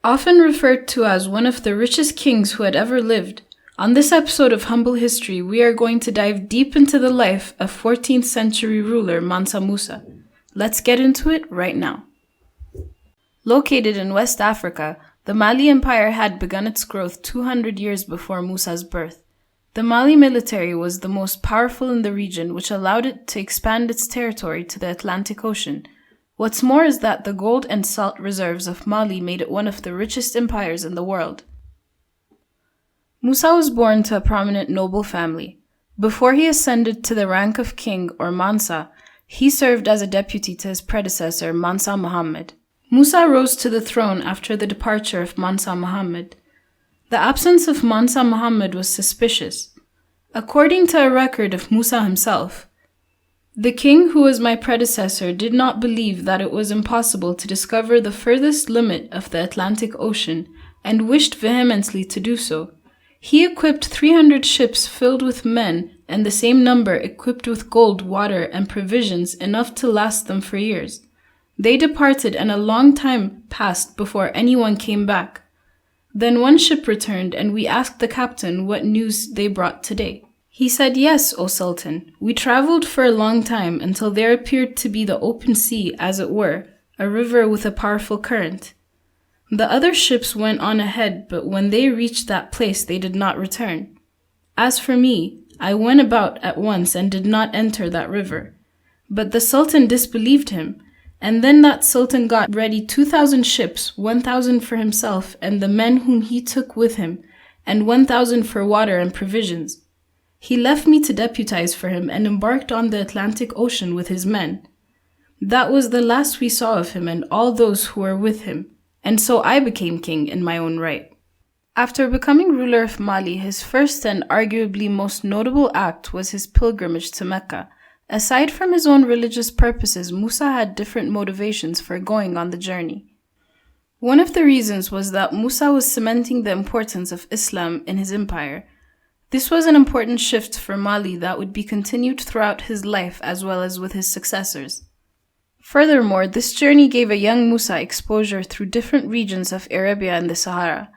Often referred to as one of the richest kings who had ever lived, on this episode of Humble History, we are going to dive deep into the life of 14th century ruler Mansa Musa. Let's get into it right now. Located in West Africa, the Mali Empire had begun its growth 200 years before Musa's birth. The Mali military was the most powerful in the region, which allowed it to expand its territory to the Atlantic Ocean. What's more is that the gold and salt reserves of Mali made it one of the richest empires in the world. Musa was born to a prominent noble family. Before he ascended to the rank of king or Mansa, he served as a deputy to his predecessor, Mansa Muhammad. Musa rose to the throne after the departure of Mansa Muhammad. The absence of Mansa Muhammad was suspicious. According to a record of Musa himself, "The king who was my predecessor did not believe that it was impossible to discover the furthest limit of the Atlantic Ocean and wished vehemently to do so. He equipped 300 ships filled with men and the same number equipped with gold, water, and provisions enough to last them for years. They departed and a long time passed before anyone came back. Then one ship returned and we asked the captain what news they brought today. He said, 'Yes, O Sultan, we traveled for a long time until there appeared to be the open sea, as it were, a river with a powerful current. The other ships went on ahead, but when they reached that place, they did not return. As for me, I went about at once and did not enter that river. But the Sultan disbelieved him, and then that Sultan got ready 2,000 ships, 1,000 for himself and the men whom he took with him, and 1,000 for water and provisions. He left me to deputize for him and embarked on the Atlantic Ocean with his men. That was the last we saw of him and all those who were with him. And so I became king in my own right.'" After becoming ruler of Mali, his first and arguably most notable act was his pilgrimage to Mecca. Aside from his own religious purposes, Musa had different motivations for going on the journey. One of the reasons was that Musa was cementing the importance of Islam in his empire. This was an important shift for Mali that would be continued throughout his life as well as with his successors. Furthermore, this journey gave a young Musa exposure through different regions of Arabia and the Sahara.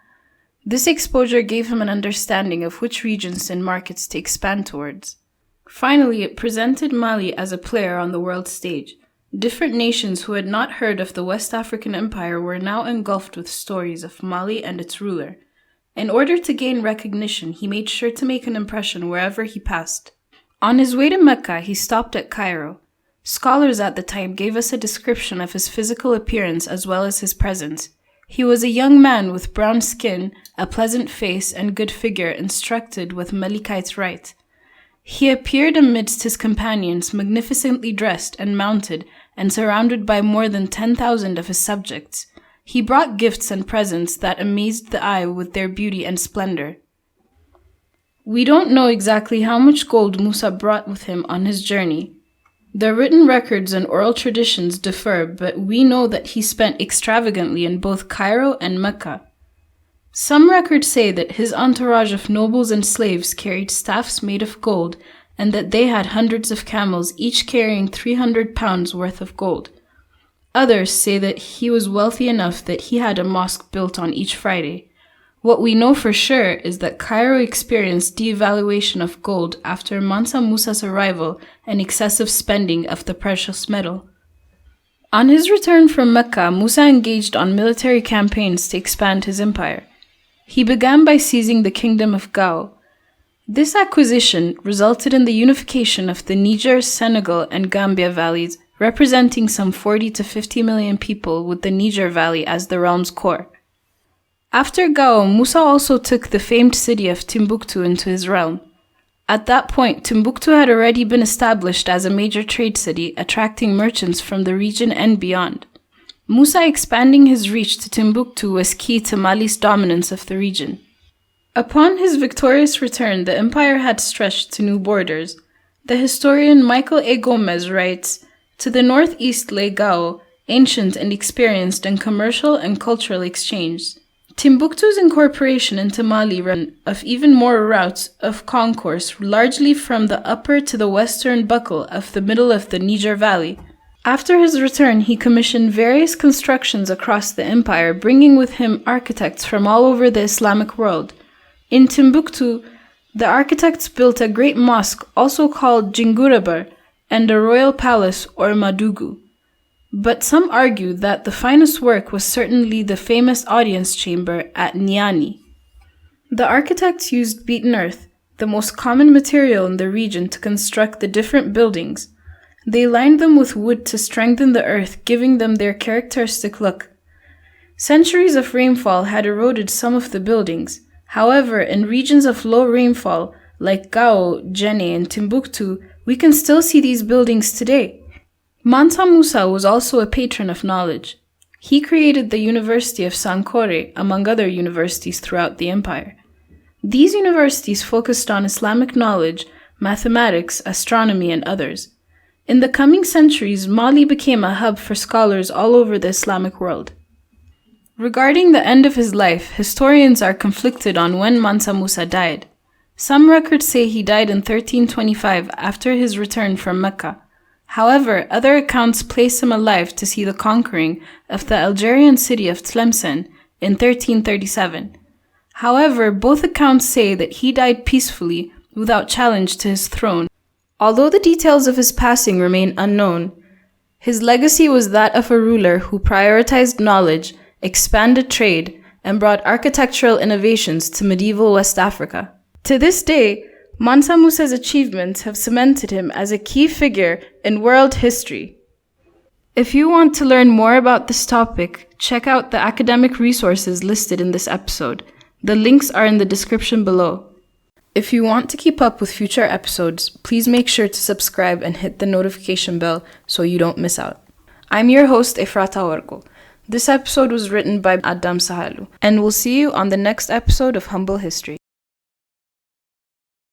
This exposure gave him an understanding of which regions and markets to expand towards. Finally, it presented Mali as a player on the world stage. Different nations who had not heard of the West African Empire were now engulfed with stories of Mali and its ruler. In order to gain recognition, he made sure to make an impression wherever he passed. On his way to Mecca, he stopped at Cairo. Scholars at the time gave us a description of his physical appearance as well as his presence. He was a young man with brown skin, a pleasant face, and good figure, instructed with Malikite rite. He appeared amidst his companions, magnificently dressed and mounted, and surrounded by more than 10,000 of his subjects. He brought gifts and presents that amazed the eye with their beauty and splendor. We don't know exactly how much gold Musa brought with him on his journey. The written records and oral traditions differ, but we know that he spent extravagantly in both Cairo and Mecca. Some records say that his entourage of nobles and slaves carried staffs made of gold, and that they had hundreds of camels, each carrying 300 pounds worth of gold. Others say that he was wealthy enough that he had a mosque built on each Friday. What we know for sure is that Cairo experienced devaluation of gold after Mansa Musa's arrival and excessive spending of the precious metal. On his return from Mecca, Musa engaged on military campaigns to expand his empire. He began by seizing the kingdom of Gao. This acquisition resulted in the unification of the Niger, Senegal, and Gambia valleys, representing some 40 to 50 million people, with the Niger Valley as the realm's core. After Gao, Musa also took the famed city of Timbuktu into his realm. At that point, Timbuktu had already been established as a major trade city, attracting merchants from the region and beyond. Musa expanding his reach to Timbuktu was key to Mali's dominance of the region. Upon his victorious return, the empire had stretched to new borders. The historian Michael A. Gomez writes, "To the northeast lay Gao, ancient and experienced in commercial and cultural exchange. Timbuktu's incorporation into Mali ran of even more routes of concourse, largely from the upper to the western buckle of the middle of the Niger Valley. After his return, he commissioned various constructions across the empire, bringing with him architects from all over the Islamic world. In Timbuktu, the architects built a great mosque, also called Jingurabar, and a royal palace, or Madugu. But some argue that the finest work was certainly the famous audience chamber at Niani. The architects used beaten earth, the most common material in the region, to construct the different buildings. They lined them with wood to strengthen the earth, giving them their characteristic look. Centuries of rainfall had eroded some of the buildings. However, in regions of low rainfall, like Gao, Jenne, and Timbuktu, we can still see these buildings today. Mansa Musa was also a patron of knowledge. He created the University of Sankore, among other universities throughout the empire. These universities focused on Islamic knowledge, mathematics, astronomy, and others. In the coming centuries, Mali became a hub for scholars all over the Islamic world. Regarding the end of his life, historians are conflicted on when Mansa Musa died. Some records say he died in 1325 after his return from Mecca. However, other accounts place him alive to see the conquering of the Algerian city of Tlemcen in 1337. However, both accounts say that he died peacefully without challenge to his throne. Although the details of his passing remain unknown, his legacy was that of a ruler who prioritized knowledge, expanded trade, and brought architectural innovations to medieval West Africa. To this day, Mansa Musa's achievements have cemented him as a key figure in world history. If you want to learn more about this topic, check out the academic resources listed in this episode. The links are in the description below. If you want to keep up with future episodes, please make sure to subscribe and hit the notification bell so you don't miss out. I'm your host, Efrata Wargo. This episode was written by Adam Sahalu, and we'll see you on the next episode of Humble History.